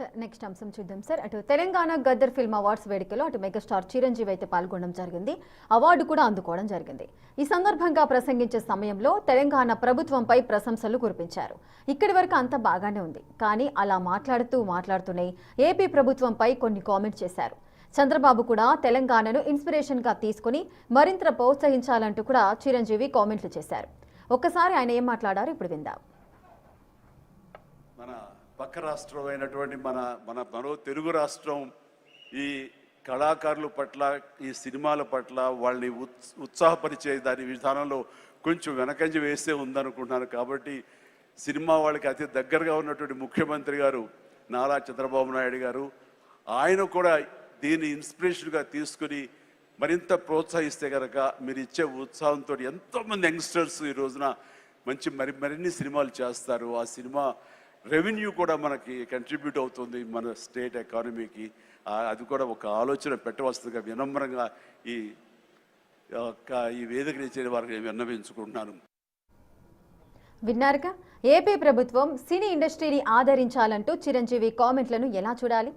Sir next అంశం చూద్దాం sir. అటు తెలంగాణ గద్దర్ ఫిల్మ్ అవార్డ్స్ వేడుకలో అటు మెగాస్టార్ చిరంజీవి అయితే పాల్గొనడం జరిగింది. అవార్డు కూడా అందుకోవడం జరిగింది. ఈ సందర్భంగా ప్రసంగించే సమయంలో తెలంగాణ ప్రభుత్వంపై ప్రశంసలు కురిపించారు. ఇక్కడి వరకు అంతా బాగానే ఉంది, కానీ అలా మాట్లాడుతూనే ఏపీ ప్రభుత్వంపై కొన్ని కామెంట్స్ చేశారు. చంద్రబాబు కూడా తెలంగాణను ఇన్స్పిరేషన్ గా తీసుకుని మరింత ప్రోత్సహించాలంటూ కూడా చిరంజీవి కామెంట్లు చేశారు. ఒక్కసారి ఆయన ఏం మాట్లాడారు ఇప్పుడు విందాం. మన పక్క రాష్ట్రం అయినటువంటి మన తెలుగు రాష్ట్రం ఈ కళాకారుల పట్ల, ఈ సినిమాల పట్ల వాళ్ళని ఉత్సాహపరిచే దాని విధానంలో కొంచెం వెనకంజ వేసే ఉందనుకుంటున్నాను. కాబట్టి సినిమా వాళ్ళకి అతి దగ్గరగా ఉన్నటువంటి ముఖ్యమంత్రి గారు నారా చంద్రబాబు నాయుడు గారు, ఆయన కూడా దీన్ని ఇన్స్పిరేషన్గా తీసుకుని మరింత ప్రోత్సహిస్తే కనుక మీరు ఇచ్చే ఉత్సాహంతో ఎంతోమంది యంగ్స్టర్స్ ఈ రోజున మరిన్ని సినిమాలు చేస్తారు. ఆ సినిమా రెవెన్యూ కూడా మనకి కంట్రిబ్యూట్ అవుతుంది మన స్టేట్ ఎకానమీకి. అది కూడా ఒక ఆలోచన పెట్టవలసిందిగా వినమ్రంగా ఈ వేదికని ఇచ్చే వారికి విన్నవించుకుంటున్నాను. విన్నారుగా, ఏపీ ప్రభుత్వం సినీ ఇండస్ట్రీని ఆదరించాలంటూ చిరంజీవి కామెంట్లను ఎలా చూడాలి?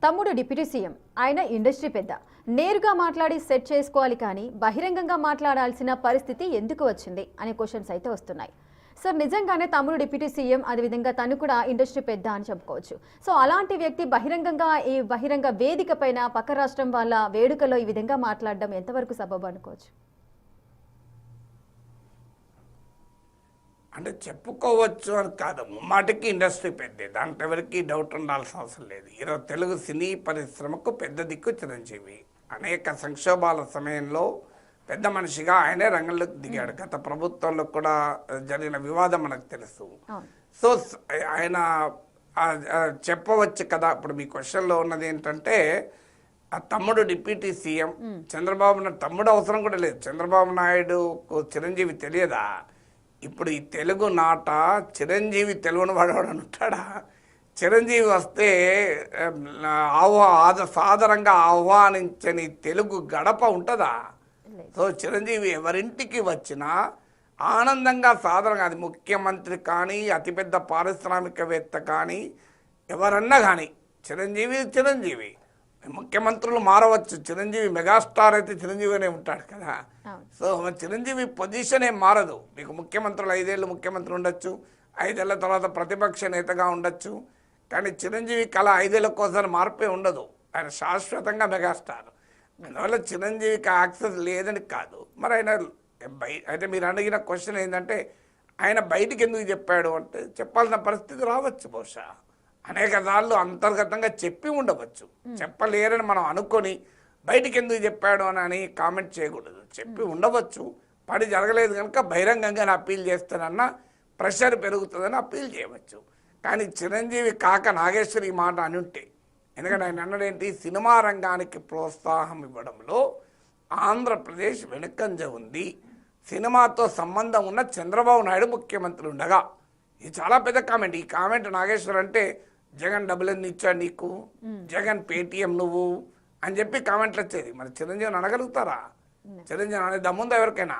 తమ్ముడు డిప్యూటీ సీఎం, ఆయన ఇండస్ట్రీ పెద్ద, నేరుగా మాట్లాడి సెట్ చేసుకోవాలి, కానీ బహిరంగంగా మాట్లాడాల్సిన పరిస్థితి ఎందుకు వచ్చింది అనే క్వశ్చన్స్ అయితే వస్తున్నాయి. సార్, నిజంగానే తమ్ముడు డిప్యూటీ సీఎం, అదేవిధంగా తను కూడా ఇండస్ట్రీ పెద్ద అని చెప్పుకోవచ్చు. సో అలాంటి వ్యక్తి బహిరంగ వేదిక పైన పక్క రాష్ట్రం వాళ్ళ వేడుకలో ఈ విధంగా మాట్లాడడం ఎంతవరకు సబబు అనుకోవచ్చు? అంటే చెప్పుకోవచ్చు అని కాదు, ముమ్మాటికి ఇండస్ట్రీ పెద్ద, దాంట్లో ఎవరికి డౌట్ ఉండాల్సిన అవసరం లేదు. ఈరోజు తెలుగు సినీ పరిశ్రమకు పెద్ద దిక్కు చిరంజీవి. అనేక సంక్షోభాల సమయంలో పెద్ద మనిషిగా ఆయనే రంగంలోకి దిగాడు. గత ప్రభుత్వంలో కూడా జరిగిన వివాదం మనకు తెలుసు. సో ఆయన చెప్పవచ్చు కదా. ఇప్పుడు మీ క్వశ్చన్లో ఉన్నది ఏంటంటే, ఆ తమ్ముడు డిప్యూటీ సీఎం, చంద్రబాబు నాయుడు తమ్ముడు అవసరం కూడా లేదు. చంద్రబాబు నాయుడుకు చిరంజీవి తెలియదా? ఇప్పుడు ఈ తెలుగు నాట చిరంజీవి తెలుగును వాడవాడు ఉంటాడా? చిరంజీవి వస్తే సాదరంగా ఆహ్వానించని తెలుగు గడప ఉంటుందా? సో చిరంజీవి ఎవరింటికి వచ్చినా ఆనందంగా సాదరంగా, అది ముఖ్యమంత్రి కానీ అతిపెద్ద పారిశ్రామికవేత్త కానీ ఎవరన్నా కానీ చిరంజీవి ముఖ్యమంత్రులు మారవచ్చు, చిరంజీవి మెగాస్టార్ అయితే చిరంజీవినే ఉంటాడు కదా. సో చిరంజీవి పొజిషన్ ఏం మారదు. మీకు ముఖ్యమంత్రులు 5 ఏళ్ళు ముఖ్యమంత్రి ఉండొచ్చు, 5 ఏళ్ల తర్వాత ప్రతిపక్ష నేతగా ఉండొచ్చు, కానీ చిరంజీవి కళ 5 ఏళ్ళకోసారి మార్పే ఉండదు. ఆయన శాశ్వతంగా మెగాస్టార్. అందువల్ల చిరంజీవికి యాక్సెస్ లేదని కాదు. మరి ఆయన అయితే మీరు అడిగిన క్వశ్చన్ ఏంటంటే, ఆయన బయటికి ఎందుకు చెప్పాడు అంటే, చెప్పాల్సిన పరిస్థితి రావచ్చు. బహుశా అనేక సార్లు అంతర్గతంగా చెప్పి ఉండవచ్చు, చెప్పలేరని మనం అనుకొని బయటికి ఎందుకు చెప్పాడు అని కామెంట్ చేయకూడదు. చెప్పి ఉండవచ్చు, పని జరగలేదు కనుక బహిరంగంగా అప్పీల్ చేస్తానన్న ప్రెషర్ పెరుగుతుందని అప్పీల్ చేయవచ్చు. కానీ చిరంజీవి కాక నాగేశ్వరి ఈ మాట అని ఉంటే, ఎందుకంటే ఆయన అన్నదేంటి, సినిమా రంగానికి ప్రోత్సాహం ఇవ్వడంలో ఆంధ్రప్రదేశ్ వెనుకంజ ఉంది, సినిమాతో సంబంధం ఉన్న చంద్రబాబు నాయుడు ముఖ్యమంత్రి ఉండగా. ఇది చాలా పెద్ద కామెంట్. ఈ కామెంట్ నాగేశ్వర్ అంటే, జగన్ డబ్బులు ఎన్ని ఇచ్చా నీకు, జగన్ పేటీఎం నువ్వు అని చెప్పి కామెంట్లు వచ్చేది. మరి చిరంజీవిని అనగలుగుతారా? చిరంజీవి అనే దమ్ముందా ఎవరికైనా?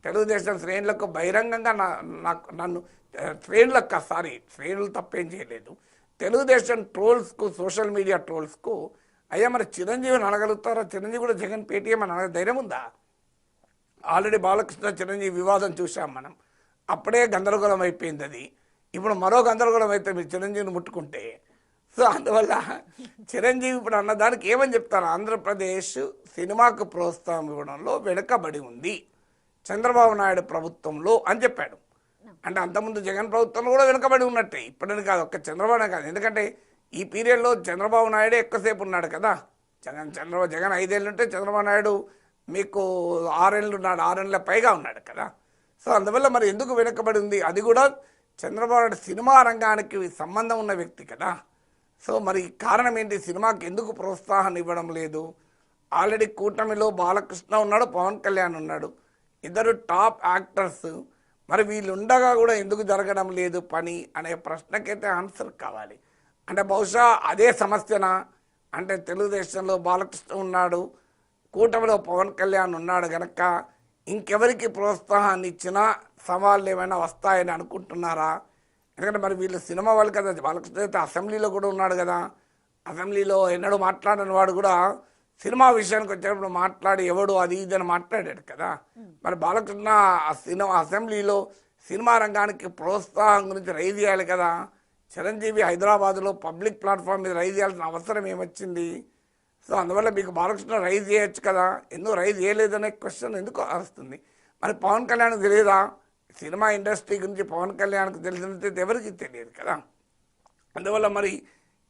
తెలుగుదేశం శ్రేణులకు బహిరంగంగా నన్ను శ్రేణులు తప్పేం చేయలేదు, తెలుగుదేశం ట్రోల్స్కు, సోషల్ మీడియా ట్రోల్స్కు, అయ్యా మరి చిరంజీవిని అనగలుగుతారా? చిరంజీవి కూడా జగన్ పేటీఎం అని అనగ ధైర్యం ఉందా? ఆల్రెడీ బాలకృష్ణ చిరంజీవి వివాదం చూసాం మనం, అప్పుడే గందరగోళం అయిపోయింది అది. ఇప్పుడు మరో గందరగోళం అయితే మీరు చిరంజీవిని ముట్టుకుంటే. సో అందువల్ల చిరంజీవి ఇప్పుడు అన్నదానికి ఏమని చెప్తారు, ఆంధ్రప్రదేశ్ సినిమాకు ప్రోత్సాహం ఇవ్వడంలో వెనుకబడి ఉంది చంద్రబాబు నాయుడు ప్రభుత్వంలో అని చెప్పాడు. అంటే అంతకుముందు జగన్ ప్రభుత్వంలో కూడా వెనుకబడి ఉన్నట్టే, ఇప్పుడని కాదు, ఒక్క చంద్రబాబు కాదు. ఎందుకంటే ఈ పీరియడ్లో చంద్రబాబు నాయుడే ఎక్కువసేపు ఉన్నాడు కదా. జగన్ 5 ఏళ్ళు ఉంటే చంద్రబాబు నాయుడు మీకు 6 ఏళ్ళు ఉన్నాడు, 6 ఏళ్ళ పైగా ఉన్నాడు కదా. సో అందువల్ల మరి ఎందుకు వెనుకబడి ఉంది? అది కూడా చంద్రబాబు నాయుడు సినిమా రంగానికి సంబంధం ఉన్న వ్యక్తి కదా. సో మరి కారణం ఏంటి? సినిమాకి ఎందుకు ప్రోత్సాహం ఇవ్వడం లేదు? ఆల్రెడీ కూటమిలో బాలకృష్ణ ఉన్నాడు, పవన్ కళ్యాణ్ ఉన్నాడు, ఇద్దరు టాప్ యాక్టర్స్. మరి వీళ్ళు ఉండగా కూడా ఎందుకు జరగడం లేదు పని అనే ప్రశ్నకైతే ఆన్సర్ కావాలి. అంటే బహుశా అదే సమస్యనా? అంటే తెలుగుదేశంలో బాలకృష్ణ ఉన్నాడు, కూటమిలో పవన్ కళ్యాణ్ ఉన్నాడు కనుక ఇంకెవరికి ప్రోత్సాహాన్ని ఇచ్చినా సవాళ్ళు ఏమైనా వస్తాయని అనుకుంటున్నారా? ఎందుకంటే మరి వీళ్ళు సినిమా వాళ్ళు కదా, బాలకృష్ణ అయితే అసెంబ్లీలో కూడా ఉన్నాడు కదా, అసెంబ్లీలో ఎన్నడూ మాట్లాడిన వాడు కూడా సినిమా విషయానికి వచ్చేటప్పుడు మాట్లాడి ఎవడు అది ఇది అని మాట్లాడాడు కదా. మరి బాలకృష్ణ ఆ సినిమా అసెంబ్లీలో సినిమా రంగానికి ప్రోత్సాహం గురించి రైజ్ చేయాలి కదా. చిరంజీవి హైదరాబాద్లో పబ్లిక్ ప్లాట్ఫామ్ మీద రైజ్ చేయాల్సిన అవసరం ఏమొచ్చింది? సో అందువల్ల మీకు బాలకృష్ణ రైజ్ చేయొచ్చు కదా, ఎందుకు రైజ్ చేయలేదనే క్వశ్చన్ ఎందుకు వస్తుంది. మరి పవన్ కళ్యాణ్కి తెలియదా? సినిమా ఇండస్ట్రీ గురించి పవన్ కళ్యాణ్కి తెలిసినంత ఎవరికి తెలియదు కదా. అందువల్ల మరి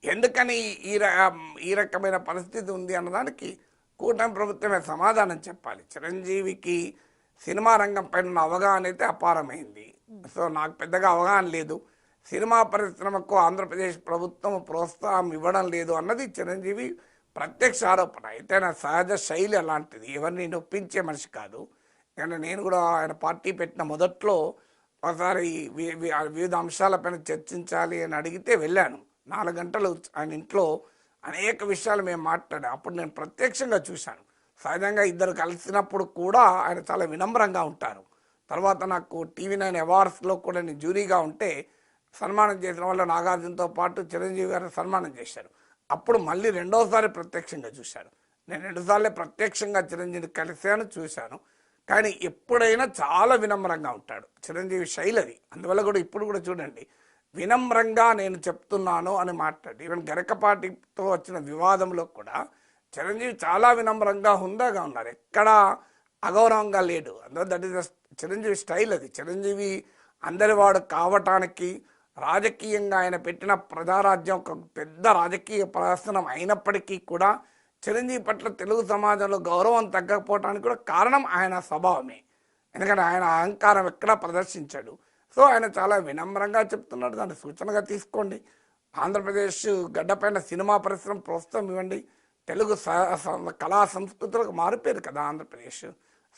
ఎందుకని ఈ రకమైన పరిస్థితి ఉంది అన్నదానికి కూటమి ప్రభుత్వమే సమాధానం చెప్పాలి. చిరంజీవికి సినిమా రంగం పైన ఉన్న అవగాహన అయితే అపారమైంది. సో నాకు పెద్దగా అవగాహన లేదు. సినిమా పరిశ్రమకు ఆంధ్రప్రదేశ్ ప్రభుత్వం ప్రోత్సాహం ఇవ్వడం లేదు అన్నది చిరంజీవి ప్రత్యక్ష ఆరోపణ. అయితే నా సహజ శైలి అలాంటిది, ఎవరిని నొప్పించే మనిషి కాదు. ఎందుకంటే నేను కూడా ఆయన పార్టీ పెట్టిన మొదట్లో ఒకసారి వివిధ అంశాలపైన చర్చించాలి అని అడిగితే వెళ్ళాను. 4 గంటలు ఆయన ఇంట్లో అనేక విషయాలు మేము మాట్లాడాం. అప్పుడు నేను ప్రత్యక్షంగా చూశాను. సహజంగా ఇద్దరు కలిసినప్పుడు కూడా ఆయన చాలా వినమ్రంగా ఉంటారు. తర్వాత నాకు TV9 అవార్డ్స్లో కూడా నేను జ్యూరీగా ఉంటే సన్మానం చేసిన వాళ్ళు నాగార్జునతో పాటు చిరంజీవి గారు సన్మానం చేశారు. అప్పుడు మళ్ళీ రెండోసారి ప్రత్యక్షంగా చూశాను. నేను 2 సార్లే ప్రత్యక్షంగా చిరంజీవిని కలిశాను, చూశాను. కానీ ఎప్పుడైనా చాలా వినమ్రంగా ఉంటాడు. చిరంజీవి శైలి అది. అందువల్ల కూడా ఇప్పుడు కూడా చూడండి, వినమ్రంగా నేను చెప్తున్నాను అని మాట్లాడి ఈవెన్ గరకపాటితో వచ్చిన వివాదంలో కూడా చిరంజీవి చాలా వినమ్రంగా హుందాగా ఉన్నారు, ఎక్కడా అగౌరవంగా లేడు. అందువల్ల దట్ ఈస్ చిరంజీవి స్టైల్ అది. చిరంజీవి అందరివాడు కావటానికి రాజకీయంగా ఆయన పెట్టిన ప్రజారాజ్యం ఒక పెద్ద రాజకీయ ప్రదర్శనం అయినప్పటికీ కూడా చిరంజీవి పట్ల తెలుగు సమాజంలో గౌరవం తగ్గకపోవడానికి కూడా కారణం ఆయన స్వభావమే. ఎందుకంటే ఆయన అహంకారం ఎక్కడా ప్రదర్శించాడు. సో ఆయన చాలా వినమ్రంగా చెప్తున్నాడు, దాన్ని సూచనగా తీసుకోండి. ఆంధ్రప్రదేశ్ గడ్డపైన సినిమా పరిశ్రమ ప్రోత్సాహం ఇవ్వండి. తెలుగు కళా సంస్కృతులకు మారిపోయారు కదా ఆంధ్రప్రదేశ్.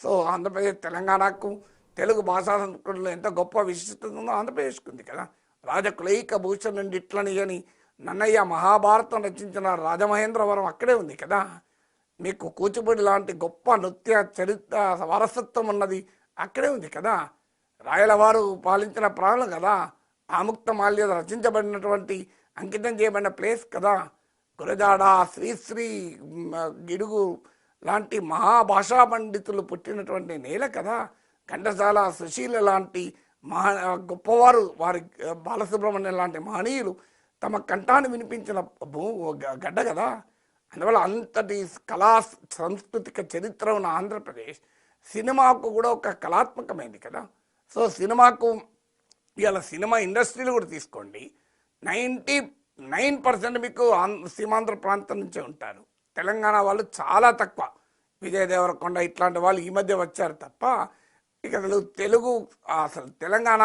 సో ఆంధ్రప్రదేశ్ తెలంగాణకు తెలుగు భాషా సంస్కృతిలో ఎంత గొప్ప విశిష్టత ఉందో ఆంధ్రప్రదేశ్కి ఉంది కదా. రాజకులైక భూషణ్ నుండి ఇట్లని అని నన్నయ్య మహాభారతం రచించిన రాజమహేంద్రవరం అక్కడే ఉంది కదా. మీకు కూచిపూడి లాంటి గొప్ప నృత్య చరిత్ర వారసత్వం ఉన్నది అక్కడే ఉంది కదా. రాయలవారు పాలించిన ప్రాణం కదా. ఆముక్త మాల్యద రచించబడినటువంటి అంకితం చేయబడిన ప్లేస్ కదా. గురజాడ, శ్రీశ్రీ, గిడుగు లాంటి మహాభాషా పండితులు పుట్టినటువంటి నేల కదా. ఘంటసాల, సుశీల లాంటి గొప్పవారు, వారి బాలసుబ్రహ్మణ్యం లాంటి మహనీయులు తమ కంఠాన్ని వినిపించిన గడ్డ కదా. అందువల్ల అంతటి కళా సాంస్కృతిక చరిత్ర ఉన్న ఆంధ్రప్రదేశ్ సినిమాకు కూడా ఒక కళాత్మకమైంది కదా. సో సినిమాకు ఇవాళ సినిమా ఇండస్ట్రీలు కూడా తీసుకోండి, 99% మీకు సీమాంధ్ర ప్రాంతం నుంచే ఉంటారు. తెలంగాణ వాళ్ళు చాలా తక్కువ. విజయ్ దేవరకొండ ఇట్లాంటి వాళ్ళు ఈ మధ్య వచ్చారు తప్ప ఇక తెలుగు అసలు తెలంగాణ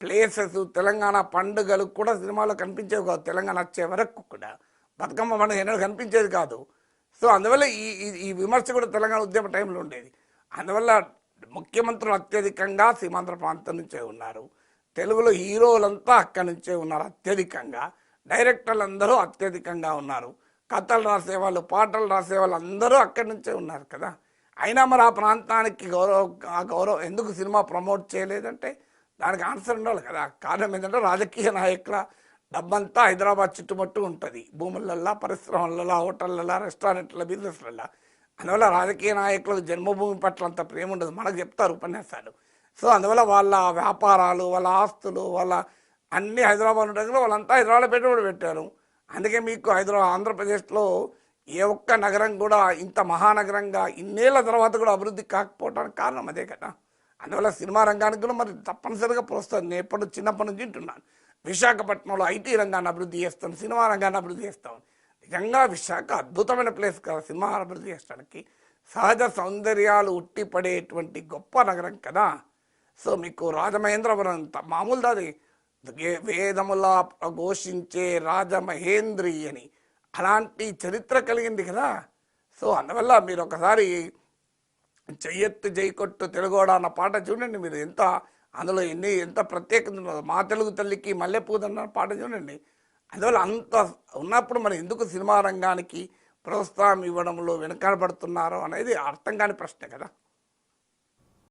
ప్లేసెస్, తెలంగాణ పండుగలు కూడా సినిమాలో కనిపించేవి కాదు. తెలంగాణ వచ్చే వరకు కూడా బతుకమ్మ పండుగ ఎన్నడూ కనిపించేది కాదు. సో అందువల్ల ఈ విమర్శ కూడా తెలంగాణ ఉద్యమ టైంలో ఉండేది. అందువల్ల ముఖ్యమంత్రులు అత్యధికంగా సీమాంధ్ర ప్రాంతం నుంచే ఉన్నారు. తెలుగులో హీరోలంతా అక్కడి నుంచే ఉన్నారు అత్యధికంగా. డైరెక్టర్లు అందరూ అత్యధికంగా ఉన్నారు. కథలు రాసేవాళ్ళు, పాటలు రాసేవాళ్ళు అందరూ అక్కడి నుంచే ఉన్నారు కదా. అయినా మరి ఆ ప్రాంతానికి గౌరవం ఎందుకు సినిమా ప్రమోట్ చేయలేదంటే దానికి ఆన్సర్ ఉండాలి కదా. కారణం ఏంటంటే రాజకీయ నాయకుల డబ్బంతా హైదరాబాద్ చుట్టుముట్టు ఉంటుంది. భూములల్లో, పరిశ్రమలలో, హోటళ్ళల్లో, రెస్టారెంట్ల, బిజినెస్లలో. అందువల్ల రాజకీయ నాయకులకు జన్మభూమి పట్ల అంత ప్రేమ ఉండదు, మనకు చెప్తారు ఉపన్యాసాలు. సో అందువల్ల వాళ్ళ వ్యాపారాలు, వాళ్ళ ఆస్తులు, వాళ్ళ అన్నీ హైదరాబాద్ ఉండడం కూడా వాళ్ళంతా హైదరాబాద్లో పెట్టుబడి పెట్టారు. అందుకే మీకు ఆంధ్రప్రదేశ్లో ఏ ఒక్క నగరం కూడా ఇంత మహానగరంగా ఇన్నేళ్ల తర్వాత కూడా అభివృద్ధి కాకపోవడానికి కారణం అదే కదా. అందువల్ల సినిమా రంగానికి కూడా మరి తప్పనిసరిగా ప్రోత్సాహం. నేను ఎప్పుడు చిన్నప్పటి నుంచి వింటున్నాను, విశాఖపట్నంలో ఐటీ రంగాన్ని అభివృద్ధి చేస్తాం, సినిమా రంగాన్ని అభివృద్ధి చేస్తాం. నిజంగా విశాఖ అద్భుతమైన ప్లేస్ కదా సినిమా అభివృద్ధి చేయడానికి. సహజ సౌందర్యాలు ఉట్టిపడేటువంటి గొప్ప నగరం కదా. సో మీకు రాజమహేంద్రవరం మామూలు దాది, వేదములా ఘోషించే రాజమహేంద్రి అని అలాంటి చరిత్ర కలిగింది కదా. సో అందువల్ల మీరు ఒకసారి చెయ్యెత్తు జైకొట్టు తెలుగోడ అన్న పాట చూడండి, మీరు అందులో ఎంత ప్రత్యేకత ఉన్నదో. మా తెలుగు తల్లికి మల్లెపూదన్న పాట చూడండి. అందువల్ల అంత ఉన్నప్పుడు మరి ఎందుకు సినిమా రంగానికి ప్రోత్సాహం ఇవ్వడంలో వెనకబడుతున్నారో అనేది అర్థం కాని ప్రశ్న కదా.